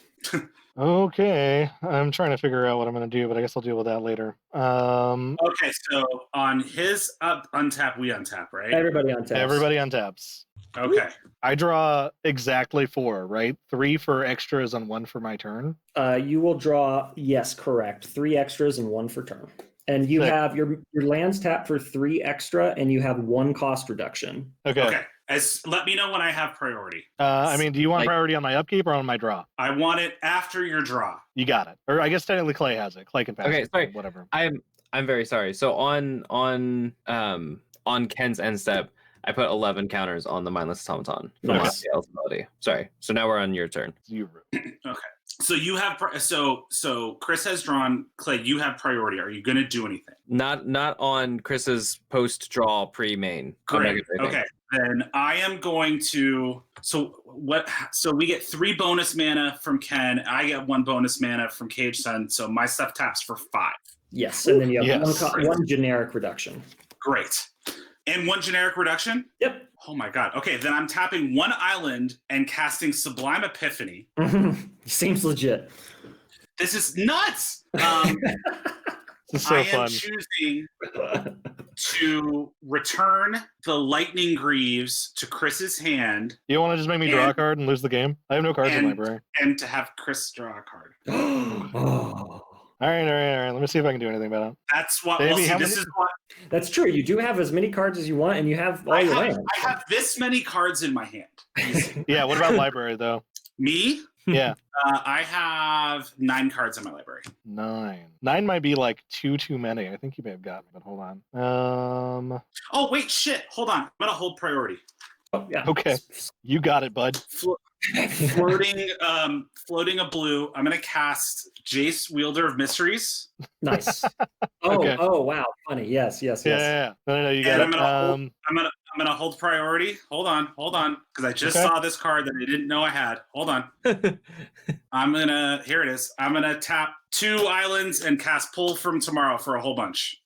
Okay, I'm trying to figure out what I'm going to do, but I guess I'll deal with that later. Okay, so on his untap, we untap, right? Everybody untaps. Everybody untaps. Okay. I draw exactly 4, right? 3 for extras and 1 for my turn. You will draw, yes, correct. 3 extras and 1 for turn. And you have your lands tapped for 3 extra, and you have 1 cost reduction. Okay. Let me know when I have priority. Do you want priority on my upkeep or on my draw? I want it after your draw. You got it. Or I guess technically Clay has it. Clay can pass it. Sorry. Whatever. I'm very sorry. So on Ken's end step, I put 11 counters on the Mindless Automaton from Lathiel's ability. Sorry. So now we're on your turn. 0. Okay. So you have so Chris has drawn. Clay, you have priority. Are you going to do anything? Not on Chris's post draw pre main. Great. Okay. Then I am going to. So we get 3 bonus mana from Ken. I get 1 bonus mana from Cage Sun. So my stuff taps for 5. Yes, and then you have one generic reduction. Great. And 1 generic reduction? Yep. Oh my god. Okay, then I'm tapping 1 island and casting Sublime Epiphany. Seems legit. This is nuts. This is so I am fun. choosing to return the Lightning Greaves to Chris's hand You want to just make me draw a card and lose the game? I have no cards in the library. and to have Chris draw a card. Oh. All right. Let me see if I can do anything about it. That's what. Davey, Well, see, how this many- is what That's true. You do have as many cards as you want, and you have all I your have. lands. I have this many cards in my hand. Easy. Yeah, what about library, though? Me? Yeah, I have 9 cards in my library. 9. 9 might be like too many. I think you may have got me, but hold on. Oh wait, shit! Hold on. I'm gonna hold priority. Oh, yeah. Okay. You got it, bud. Floating a blue. I'm gonna cast Jace, Wielder of Mysteries. Nice. Oh, Okay. oh, wow. Funny. Yes. Yeah. No, you got And it. I'm gonna hold priority. Hold on, because I just Okay. saw this card that I didn't know I had. Hold on. Here it is. I'm gonna tap 2 islands and cast Pull from Tomorrow for a whole bunch.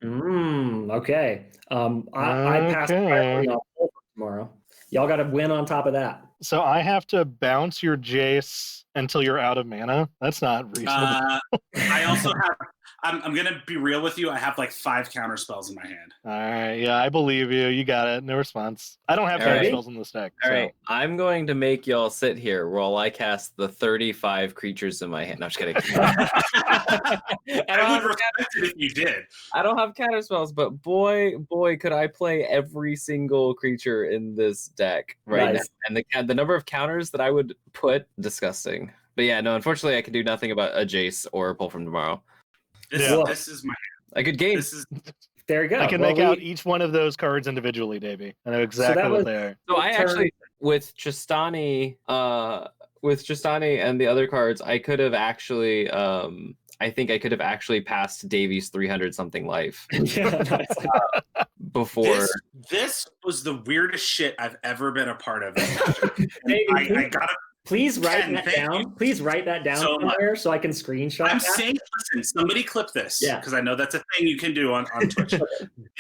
Okay. I passed Okay. priority on Pulver tomorrow. Y'all got to win on top of that. So I have to bounce your Jace until you're out of mana. That's not reasonable. I also have. I'm gonna be real with you. I have like 5 counter spells in my hand. All right, yeah, I believe you. You got it. No response. I don't have All counter right. spells in this deck. All so. right, I'm going to make y'all sit here while I cast the 35 creatures in my hand. No, I'm just kidding. I would respect it if you did. I don't have counter spells, but boy, could I play every single creature in this deck right Nice. now. And the number of counters that I would put, disgusting. But yeah, no, unfortunately, I can do nothing about a Jace or a Pull from Tomorrow. Yeah. This is my. A good game. This is. There you go. I can Well, make out each one of those cards individually, Davey. I know exactly that what was- they are. So I turn- actually, with Tristani and the other cards, I could have actually, I think I could have actually passed Davie's 300 something life yeah, nice. before. This was the weirdest shit I've ever been a part of. Hey, I gotta. Please write Ken, that thank down. you Please write that down so much. somewhere so I can screenshot I'm that. saying, listen, somebody clip this. Yeah. Because I know that's a thing you can do on Twitch.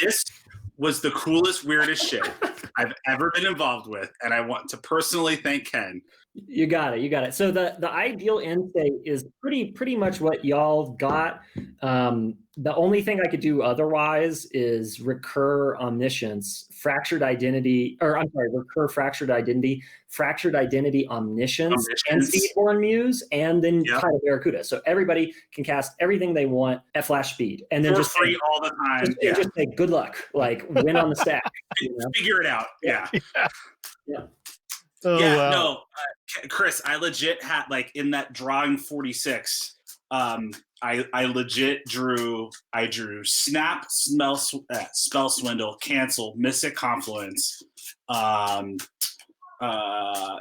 This was the coolest, weirdest shit I've ever been involved with, and I want to personally thank Ken. You got it. So the ideal end state is pretty much what y'all got. The only thing I could do otherwise is recur omniscience, recur fractured identity, omniscience, and Omniscience. Seedborn Muse, and then Yep. Tide of Barracuda. So everybody can cast everything they want at flash speed, and then For just free all the time. just say good luck, like win on the stack. You know? Figure it out. Yeah. Oh, Yeah, wow. no, Chris, I legit had like in that drawing 46. I legit drew Snap, Spell Swindle, Cancel, Mystic Confluence,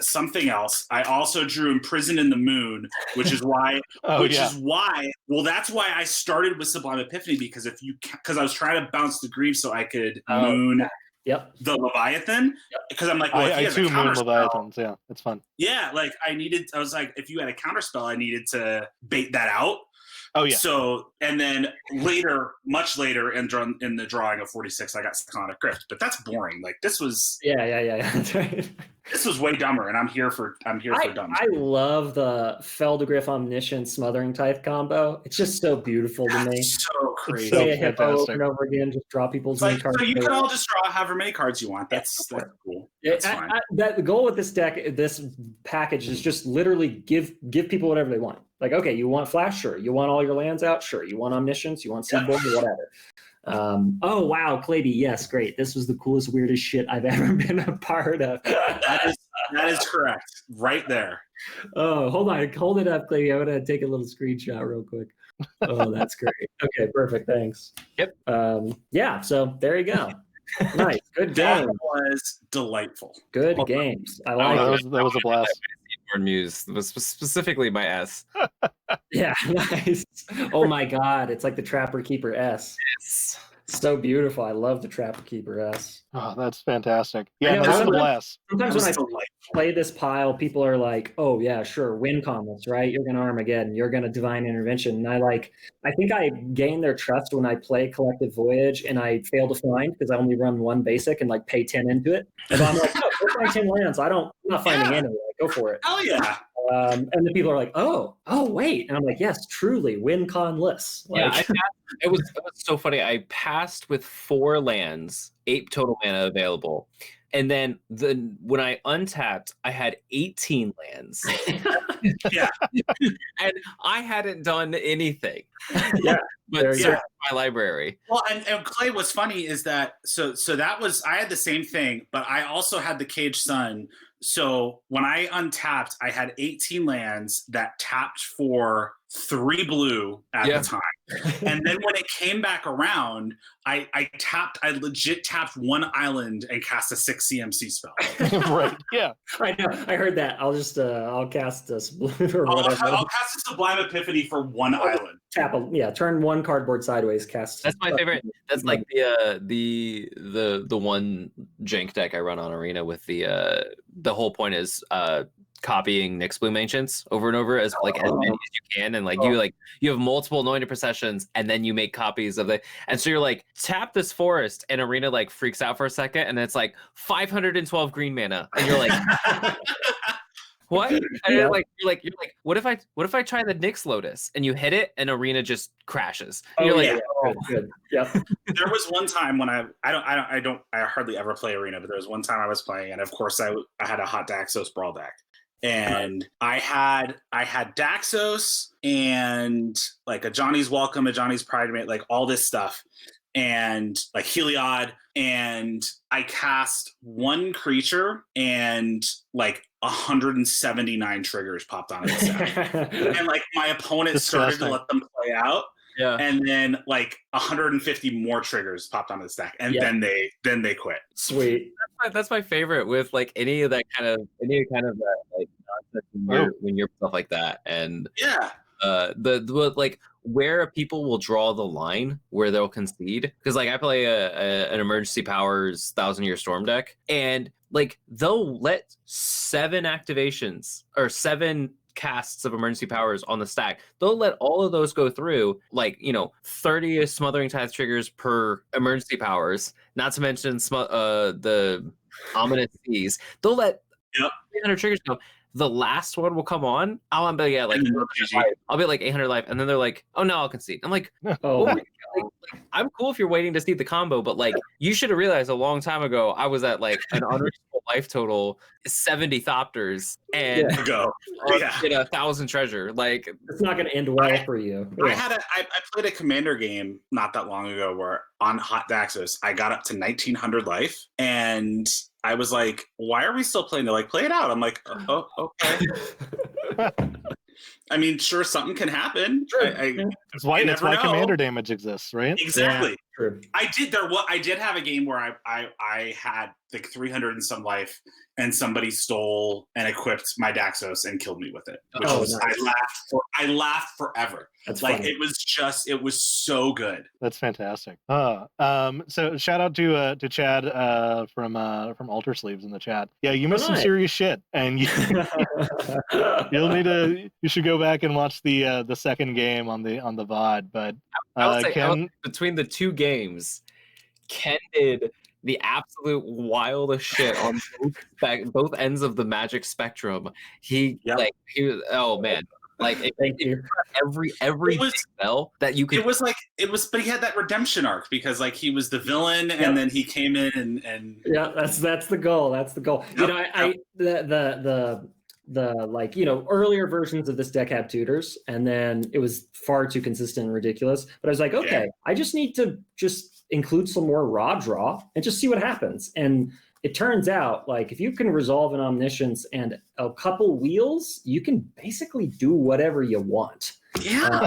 something else. I also drew Imprison in the Moon, which is why. That's why I started with Sublime Epiphany because I was trying to bounce the Greave so I could moon. Yep. The Leviathan, because I'm like, well, if he I has a too moon counterspell, Leviathans. Yeah, it's fun. yeah, like I was like, if you had a counterspell, I needed to bait that out. Oh yeah. So, and then later, much later in the drawing of 46, I got Second Crypt, but that's boring. Like this was, Yeah. That's right. this was way dumber, and I'm here for dumb. I love the Feldegriff Omniscience Smothering Tithe combo. It's just so beautiful to me. That's so crazy. so Play a hippo over fantastic. and over again, just draw people's Like, cards. so you can all just draw however many cards you want. That's cool. That's fine. The goal with this deck, this package, is just literally give people whatever they want. Like, okay, you want flash, sure. You want all your lands out, sure. You want omniscience, you want seedborn, whatever. Oh wow, Claby, yes, great. This was the coolest, weirdest shit I've ever been a part of. That is correct. Right there. Oh, hold on, hold it up, Claby. I'm gonna take a little screenshot real quick. Oh, that's great. Okay, perfect. Thanks. Yep. Yeah. So there you go. Nice. Good That game. was delightful. Good games. I like it. that was a blast. Seedborn Muse was specifically my S. Yeah, nice. Oh my God, it's like the Trapper Keeper S. Yes. So beautiful. I love the Trapper Keeper S. Oh, that's fantastic. I Yeah, know, that was a sometimes- blast. Sometimes That when I was delightful. play this pile, people are like, "Oh yeah, sure, win comments, right? You're gonna Armageddon, you're gonna Divine Intervention." And I think I gain their trust when I play Collective Voyage and I fail to find because I only run one basic and like pay 10 into it. And I'm like, "No, go find 10 lands. I'm not finding Yeah. any. Like, go for it." Hell yeah. And the people are like, oh, wait. And I'm like, yes, truly, win con lists. Like, it was so funny. I passed with 4 lands, 8 total mana available. And then when I untapped, I had 18 lands. Yeah. And I hadn't done anything. Yeah. But searched my library. Well, and Clay, what's funny is that so that was, I had the same thing, but I also had the Cage Sun. So when I untapped, I had 18 lands that tapped for 3 blue at the time. And then when it came back around, I legit tapped 1 island and cast a 6 CMC spell. Right. Yeah. I know. I heard that. I'll just I'll cast a Sublime or whatever. I'll cast a Sublime Epiphany for 1 island. Tap turn 1 cardboard sideways, cast. That's my favorite. That's like the one jank deck I run on Arena with the whole point is copying Nyxbloom Ancients over and over as many as you can, and you have multiple Anointed Processions, and then you make copies of it, and so you're like, tap this forest, and Arena like freaks out for a second, and it's like 512 green mana, and you're like, what? And you're like, what if I try the Nyx Lotus, and you hit it, and Arena just crashes, and you're like, good. Yep. There was one time when I hardly ever play Arena, but there was one time I was playing, and of course I had a hot Daxos Brawl deck. And I had Daxos and like a Johnny's Welcome, a Johnny's Pride Mate, like all this stuff, and like Heliod, and I cast 1 creature and like 179 triggers popped on its stack. And like my opponent started to let them play out. Yeah. And then like 150 more triggers popped onto the stack, and then they quit. Sweet. That's my favorite with like any of that kind of like nonsense when you're stuff like that, and the like where people will draw the line where they'll concede, because like I play an Emergency Powers 1,000-Year Storm deck, and like they'll let 7 activations or 7 casts of Emergency Powers on the stack. They'll let all of those go through, like 30 Smothering Tithe triggers per Emergency Powers, not to mention the Ominous Seas. They'll let 300 triggers go. The last one will come on. I'll be I'll be like 800 life, and then they're like, "Oh no, I'll concede." I'm like, "Oh my God." Like, I'm cool if you're waiting to see the combo, but like you should have realized a long time ago I was at like an unreachable life total 70 Thopters and get 1,000 treasure. Like it's not going to end well for you. I played a Commander game not that long ago where on Hot Daxos I got up to 1,900 life, and I was like, why are we still playing? They're like, play it out. I'm like, oh, okay. I mean, sure, something can happen. Sure. That's why commander damage exists, right? Exactly. Yeah, true. I did have a game where I had like 300 and some life, and somebody stole and equipped my Daxos and killed me with it. Which was nice. I laughed forever. That's like funny. It was so good. That's fantastic. So shout out to Chad from Alter Sleeves in the chat. Yeah, you missed some serious shit, and you should go back and watch the second game on the VOD. But Ken, between the 2 games, Ken did the absolute wildest shit on both ends of the Magic spectrum. He was, oh man, like thank you. Every spell that you could. But he had that redemption arc because like he was the villain, and then he came in and that's the goal. That's the goal. The earlier versions of this deck had tutors, and then it was far too consistent and ridiculous. But I was like, okay, I just need to include some more raw draw and just see what happens. And it turns out, like, if you can resolve an Omniscience and a couple wheels, you can basically do whatever you want. Yeah.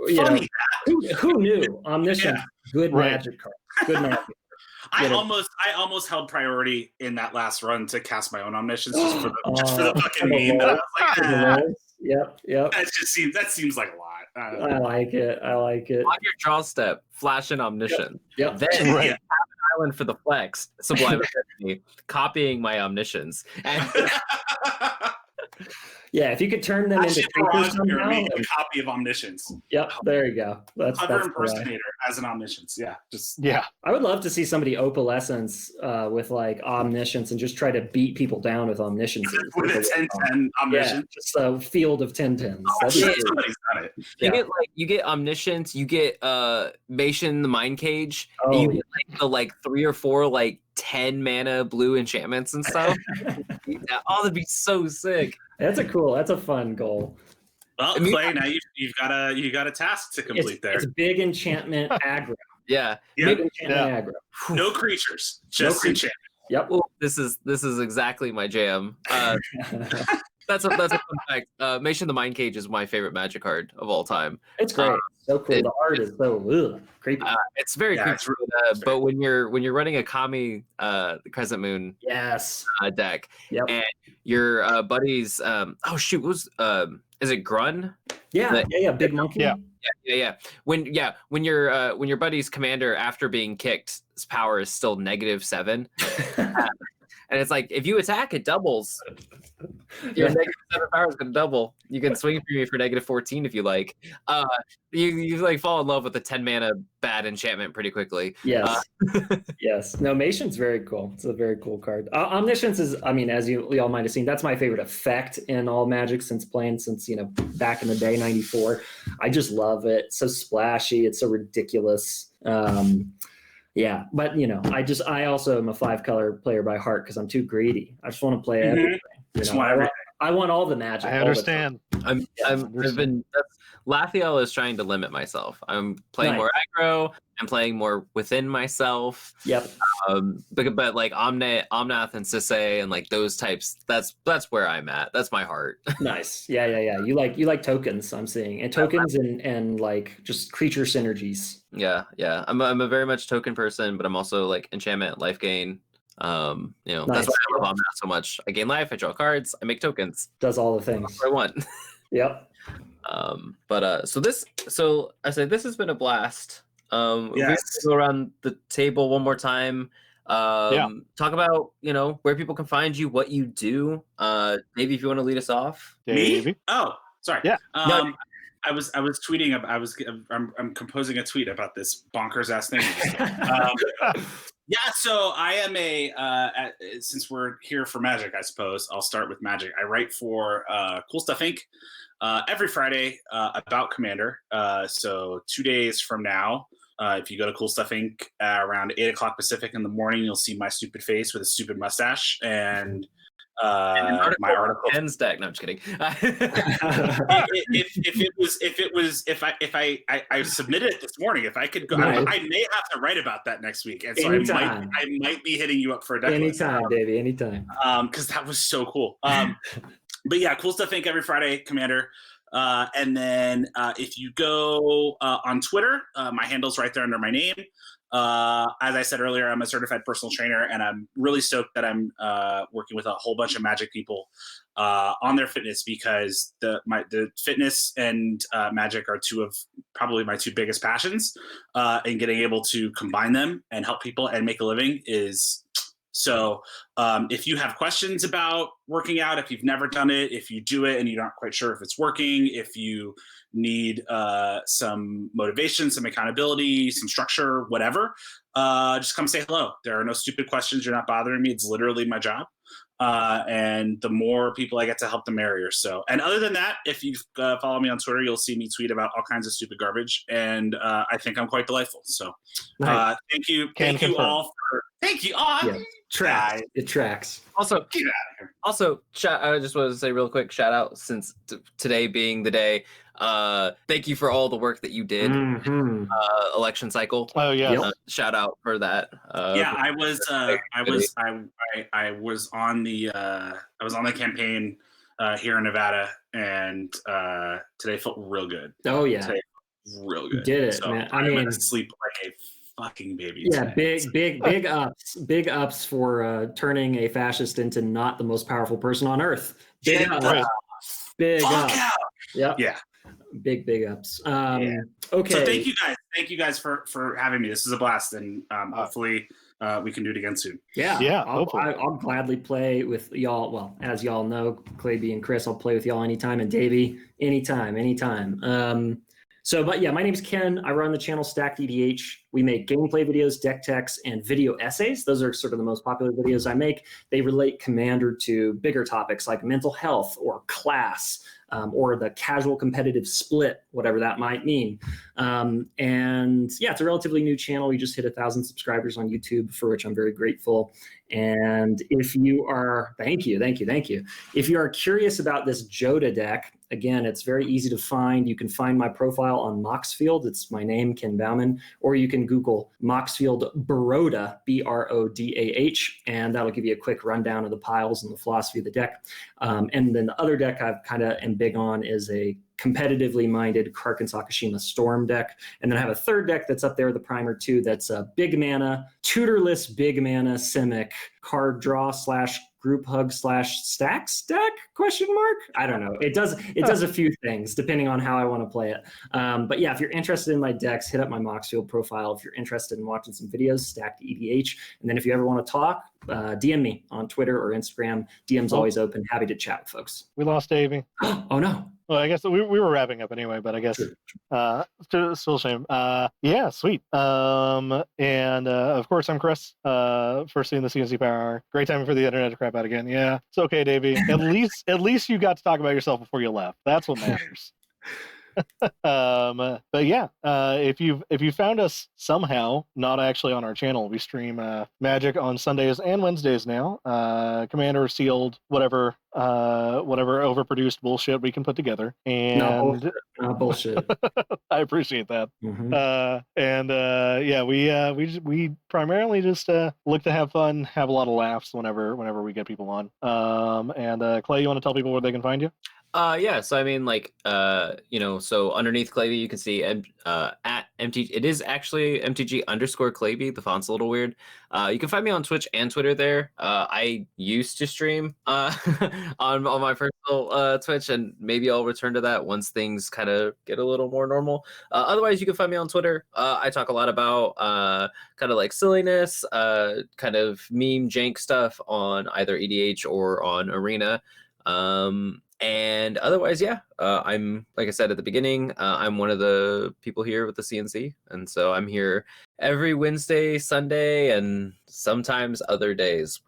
Who knew Omniscience? Good magic card. Good magic. I almost held priority in that last run to cast my own Omniscience just for the fucking meme. But I was like, Yep. That seems like a lot. I like it. On your draw step, flash an Omniscience. Yep. Then tap an island for the flex. Sublime Epiphany, copying my Omniscience. And Yeah, if you could turn them into Actually, creatures somehow. made a copy of Omniscience. Yep, there you go. That's Clever the way. impersonator as an Omniscience. Yeah, just Yeah. I would love to see somebody opalescence with like omniscience and just try to beat people down with omniscience. with a 10-10 Omniscience. Yeah, just a field of 10-10s. I'm sure somebody's done it. You get omniscience, you get Mation the Mind Cage, and Oh, you get like the 3 or 4 like 10 mana blue enchantments and stuff. Oh, that'd be so sick. that's a fun goal. Well, Clay, now you got a task to complete there. It's big enchantment aggro. Yeah. Big enchantment aggro. No creatures, just enchantment. Yep. Well, this is exactly my jam. That's a fun fact. Mation the Mind Cage is my favorite Magic card of all time. It's great. So cool. The art is so creepy. It's very creepy. It's really But when you're running a Kami Crescent Moon yes. deck, Yep. and your buddies, oh shoot, what was is it Grun? Yeah. Big monkey. Yeah. When your buddy's commander, after being kicked, his power is still -7. And it's like, if you attack, it doubles. Your -7 power is going to double. You can swing for me for -14 if you like. You like fall in love with the 10 mana bad enchantment pretty quickly. Yes. Yes. No, Mation's very cool. It's a very cool card. Omniscience is, I mean, as you all might have seen, that's my favorite effect in all Magic since back in the day, 94. I just love it. It's so splashy. It's so ridiculous. Yeah, but I also am a 5-color player by heart because I'm too greedy. I just want to play everything. I want all the Magic. I understand. Lathiel is trying to limit myself. I'm playing more aggro. I'm playing more within myself. Yep. But like Omnath and Sisay and like those types, that's where I'm at. That's my heart. Nice. Yeah. You like tokens, I'm seeing. And tokens and like just creature synergies. Yeah. I'm a very much token person, but I'm also like enchantment, life gain. That's why I love Omnath so much. I gain life, I draw cards, I make tokens. Does all the things. That's what I want. Yep. So I say this has been a blast. Yes. We can go around the table one more time. Talk about where people can find you, what you do. Maybe if you want to lead us off. Me? Oh, sorry. Yeah. No. I was tweeting. I'm composing a tweet about this bonkers ass thing. Yeah. So I am since we're here for Magic, I suppose I'll start with Magic. I write for Cool Stuff Inc. Every Friday about Commander. So 2 days from now, if you go to Cool Stuff Inc. Around 8:00 Pacific in the morning, you'll see my stupid face with a stupid mustache and my article. Ends deck. No, I'm just kidding. If I submitted it this morning, if I could go, Nice. I may have to write about that next week, and so Anytime. I might be hitting you up for a deck list. Anytime, Davey. Anytime. Because that was so cool. But yeah, Cool Stuff Inc. every Friday, Commander. And then if you go on Twitter, my handle's right there under my name. As I said earlier, I'm a certified personal trainer, and I'm really stoked that I'm working with a whole bunch of Magic people on their fitness, because the fitness and Magic are probably my two biggest passions, and getting able to combine them and help people and make a living is. So if you have questions about working out, if you've never done it, if you do it and you're not quite sure if it's working, if you need some motivation, some accountability, some structure, whatever, just come say hello. There are no stupid questions. You're not bothering me. It's literally my job. And the more people I get to help, the merrier. So, and other than that, if you follow me on Twitter, you'll see me tweet about all kinds of stupid garbage. And I think I'm quite delightful. So thank you. Thank you all. Yeah. Tracks. It tracks. Also, Get out of here. Also, I just wanted to say real quick, shout out, since today being the day. Thank you for all the work that you did. Election cycle. Oh yeah. Shout out for that. I was on the campaign here in Nevada, and today felt real good. Oh yeah. Today felt real good. You did it, so man. I'm gonna sleep like a fucking baby. Yeah, today. big ups for turning a fascist into not the most powerful person on earth. Big ups. Right. Big Fuck ups. yeah. Yep. Yeah. Big ups. Yeah. Okay. So thank you guys for having me. This is a blast, and hopefully we can do it again soon. Yeah, I'll hopefully. I'll gladly play with y'all. Well, as y'all know, Claby and Chris, I'll play with y'all anytime, and Davie anytime. But yeah, my name's Ken. I run the channel Stacked EDH. We make gameplay videos, deck techs, and video essays. Those are sort of the most popular videos I make. They relate Commander to bigger topics like mental health or class, or the casual competitive split, whatever that might mean. And yeah, it's a relatively new channel. We just hit 1,000 subscribers on YouTube, for which I'm very grateful. And if you are, thank you. If you are curious about this Jodah deck, again, it's very easy to find. You can find my profile on Moxfield. It's my name, Ken Bauman, or you can Google Moxfield Barodah, Brodah, and that'll give you a quick rundown of the piles and the philosophy of the deck. And then the other deck I've kind of am big on is a competitively minded Karkin Sakashima Storm deck. And then I have a third deck that's up there, the primer too, that's a big mana, tutorless big mana Simic card draw / group hug / stacks deck ? I don't know. It does a few things depending on how I want to play it. But yeah, if you're interested in my decks, hit up my Moxfield profile. If you're interested in watching some videos, Stacked EDH. And then if you ever want to talk, DM me on Twitter or Instagram. DM's always open. Happy to chat with folks. We lost Davie. Oh no. Well, I guess we were wrapping up anyway, but I guess still a shame. Yeah, sweet. And of course I'm Chris. First in the CNC Power Hour. Great time for the internet to crap out again. Yeah, it's okay, Davie. At least you got to talk about yourself before you left. That's what matters. But yeah, if you found us somehow not actually on our channel, we stream Magic on Sundays and Wednesdays now. Commander, Sealed, whatever overproduced bullshit we can put together. And Not bullshit. I appreciate that. Mm-hmm. Yeah, we primarily just look to have fun, have a lot of laughs whenever we get people on. And Clay, you want to tell people where they can find you? Yeah, so I mean, so underneath Claby, you can see at MTG. It is actually MTG_Claby. The font's a little weird. You can find me on Twitch and Twitter there. I used to stream on my personal Twitch, and maybe I'll return to that once things kind of get a little more normal. Otherwise, you can find me on Twitter. I talk a lot about kind of like silliness, kind of meme jank stuff on either EDH or on Arena. And otherwise, yeah, I'm, like I said at the beginning, I'm one of the people here with the CNC. And so I'm here every Wednesday, Sunday, and sometimes other days.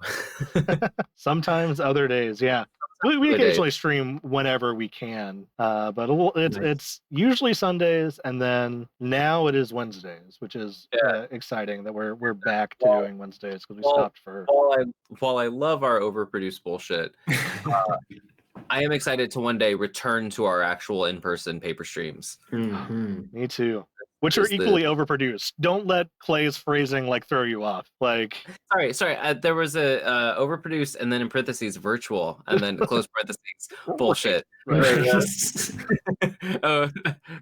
Sometimes other days, yeah. We occasionally stream whenever we can, but it's usually Sundays, and then now it is Wednesdays, which is exciting that we're back to doing Wednesdays because we stopped for. While I love our overproduced bullshit, I am excited to one day return to our actual in-person paper streams. Mm-hmm. Me too. Which are equally overproduced. Don't let Clay's phrasing throw you off. Sorry. There was a overproduced and then in parentheses virtual and then close parentheses bullshit. Right.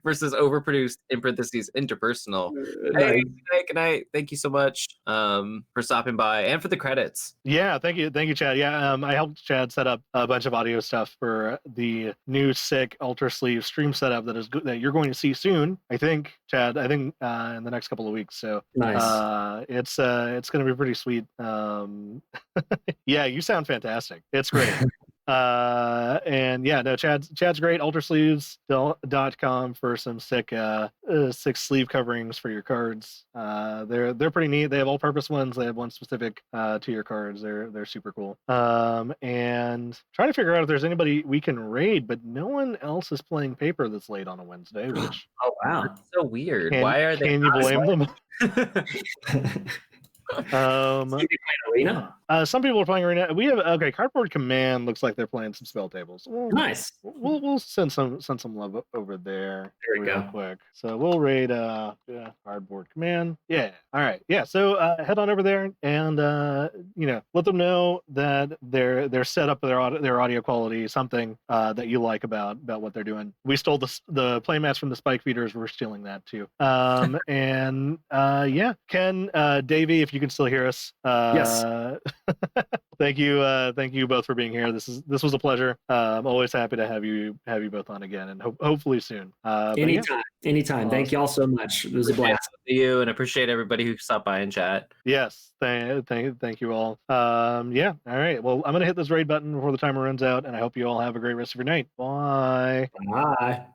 Versus overproduced in parentheses interpersonal. Hey, good night. Thank you so much for stopping by and for the credits. Yeah, thank you, Chad. Yeah, I helped Chad set up a bunch of audio stuff for the new sick Ultra Sleeve stream setup that you're going to see soon. I think, Chad. I think in the next couple of weeks. So nice. It's going to be pretty sweet. Yeah, you sound fantastic. It's great. And yeah, no, Chad's great. Ultrasleeves.com for some sick sleeve coverings for your cards. They're pretty neat. They have all-purpose ones. They have one specific to your cards. They're super cool. And trying to figure out if there's anybody we can raid, but no one else is playing paper this late on a Wednesday. Which oh wow, that's so weird. Why are they? Can you blame them? Arena? Some people are playing Arena. We have Cardboard Command looks like they're playing some spell tables. Nice. We'll send some love over there. There we go. Quick. So we'll raid Cardboard Command. Yeah. All right. Yeah. So head on over there and let them know that their setup, their audio quality, something that you like about what they're doing. We stole the playmats from the Spike Feeders. We're stealing that too. And yeah, Ken, Davie, if you can still hear us. Yes. Thank you both for being here. This was a pleasure. I'm always happy to have you both on again, and hopefully soon. Anytime. Thank y'all so much. It was a blast. Appreciate you, and appreciate everybody who stopped by and chat. Yes, thank you all. Yeah, all right. Well, I'm gonna hit this raid button before the timer runs out, and I hope you all have a great rest of your night. Bye. Bye.